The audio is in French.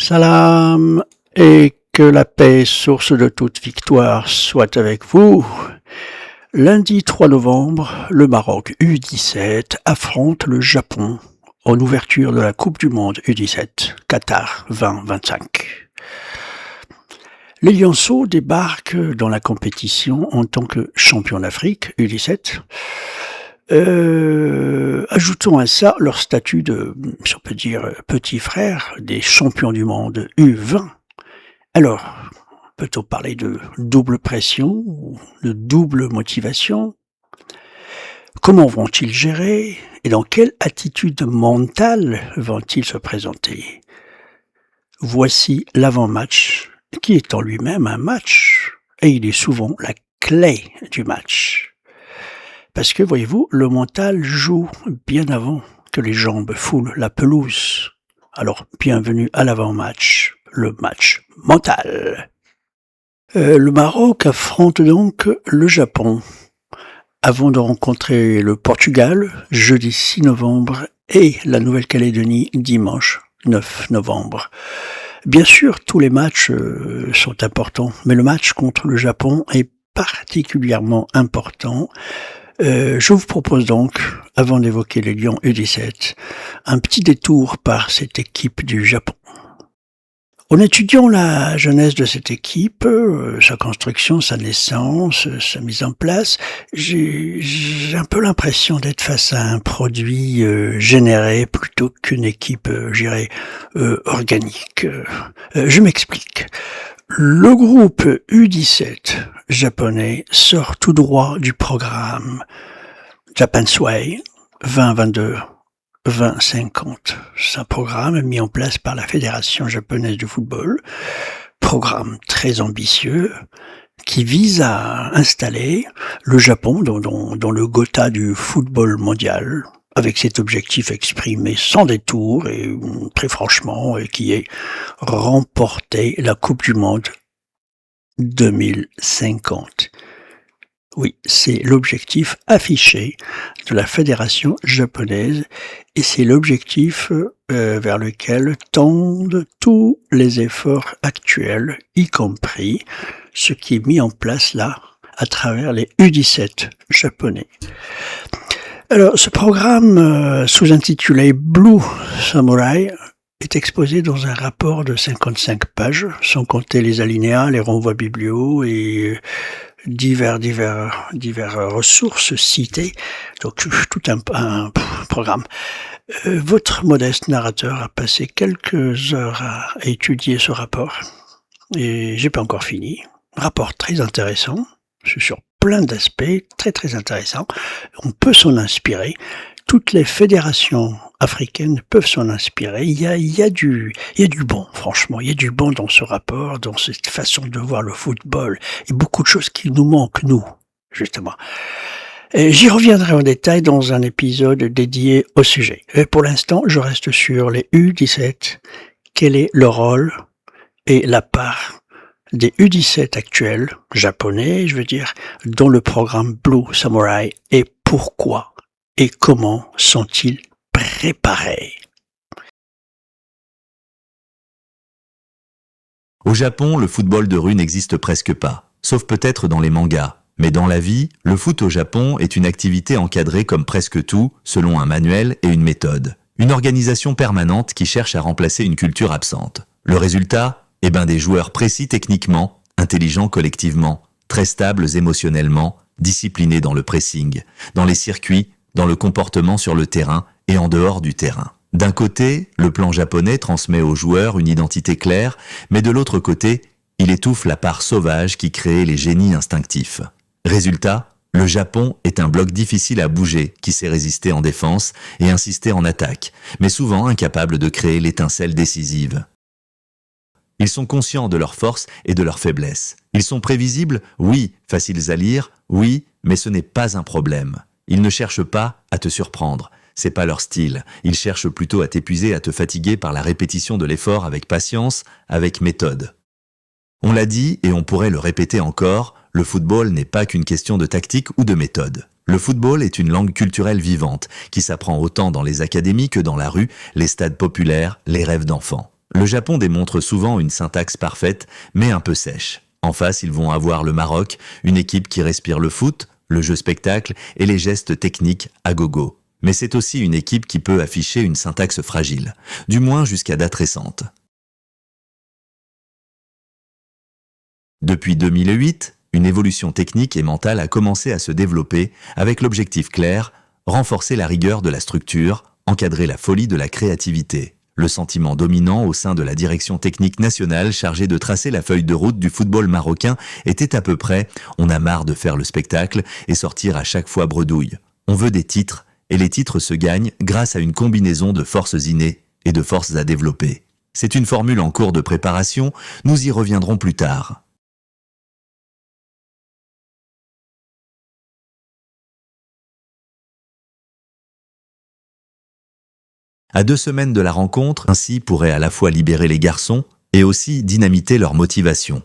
Salam et que la paix, source de toute victoire, soit avec vous. Lundi 3 novembre, le Maroc U17 affronte le Japon en ouverture de la Coupe du Monde U17 Qatar 2025. Les Lionceaux débarquent dans la compétition en tant que champions d'Afrique U17. Ajoutons à ça leur statut de, si on peut dire, petit frère des champions du monde U20. Alors, peut-on parler de double pression, de double motivation? Comment vont-ils gérer et dans quelle attitude mentale vont-ils se présenter? Voici l'avant-match, qui est en lui-même un match, et il est souvent la clé du match. Parce que, voyez-vous, le mental joue bien avant que les jambes foulent la pelouse. Alors, bienvenue à l'avant-match, le match mental. Le Maroc affronte donc le Japon, avant de rencontrer le Portugal, jeudi 6 novembre, et la Nouvelle-Calédonie, dimanche 9 novembre. Bien sûr, tous les matchs sont importants, mais le match contre le Japon est particulièrement important. Je vous propose donc, avant d'évoquer les Lions U17, un petit détour par cette équipe du Japon. En étudiant la jeunesse de cette équipe, sa construction, sa naissance, sa mise en place, j'ai un peu l'impression d'être face à un produit généré plutôt qu'une équipe, organique. Je m'explique. Le groupe U17 japonais sort tout droit du programme Japan's Way 2022-2050. C'est un programme mis en place par la Fédération japonaise de football, programme très ambitieux qui vise à installer le Japon dans le Gotha du football mondial, avec cet objectif exprimé sans détour et très franchement, qui est remporter la Coupe du Monde 2050. Oui, c'est l'objectif affiché de la Fédération japonaise et c'est l'objectif vers lequel tendent tous les efforts actuels, y compris ce qui est mis en place là à travers les U17 japonais. Alors, ce programme sous-intitulé Blue Samurai est exposé dans un rapport de 55 pages, sans compter les alinéas, les renvois biblios et divers ressources citées. Donc, tout un programme. Votre modeste narrateur a passé quelques heures à étudier ce rapport et j'ai pas encore fini. Rapport très intéressant, sur plein d'aspects, très intéressants. On peut s'en inspirer. Toutes les fédérations africaines peuvent s'en inspirer. Il y a du bon, franchement. Il y a du bon dans ce rapport, dans cette façon de voir le football. Il y a beaucoup de choses qui nous manquent, nous, justement. Et j'y reviendrai en détail dans un épisode dédié au sujet. Et pour l'instant, je reste sur les U17. Quel est le rôle et la part des U17 actuels, japonais, je veux dire, dans le programme Blue Samurai et pourquoi et comment sont-ils préparés? Au Japon, le football de rue n'existe presque pas, sauf peut-être dans les mangas. Mais dans la vie, le foot au Japon est une activité encadrée comme presque tout, selon un manuel et une méthode. Une organisation permanente qui cherche à remplacer une culture absente. Le résultat ? Des joueurs précis techniquement, intelligents collectivement, très stables émotionnellement, disciplinés dans le pressing, dans les circuits, dans le comportement sur le terrain et en dehors du terrain. D'un côté, le plan japonais transmet aux joueurs une identité claire, mais de l'autre côté, il étouffe la part sauvage qui crée les génies instinctifs. Résultat, le Japon est un bloc difficile à bouger qui sait résister en défense et insister en attaque, mais souvent incapable de créer l'étincelle décisive. Ils sont conscients de leurs forces et de leurs faiblesses. Ils sont prévisibles, oui, faciles à lire, oui, mais ce n'est pas un problème. Ils ne cherchent pas à te surprendre. C'est pas leur style. Ils cherchent plutôt à t'épuiser, à te fatiguer par la répétition de l'effort avec patience, avec méthode. On l'a dit et on pourrait le répéter encore, le football n'est pas qu'une question de tactique ou de méthode. Le football est une langue culturelle vivante qui s'apprend autant dans les académies que dans la rue, les stades populaires, les rêves d'enfants. Le Japon démontre souvent une syntaxe parfaite, mais un peu sèche. En face, ils vont avoir le Maroc, une équipe qui respire le foot, le jeu spectacle et les gestes techniques à gogo. Mais c'est aussi une équipe qui peut afficher une syntaxe fragile, du moins jusqu'à date récente. Depuis 2008, une évolution technique et mentale a commencé à se développer avec l'objectif clair, renforcer la rigueur de la structure, encadrer la folie de la créativité. Le sentiment dominant au sein de la direction technique nationale chargée de tracer la feuille de route du football marocain était à peu près « on a marre de faire le spectacle et sortir à chaque fois bredouille. On veut des titres et les titres se gagnent grâce à une combinaison de forces innées et de forces à développer. » C'est une formule en cours de préparation, nous y reviendrons plus tard. À 2 semaines de la rencontre, ainsi pourrait à la fois libérer les garçons et aussi dynamiter leur motivation.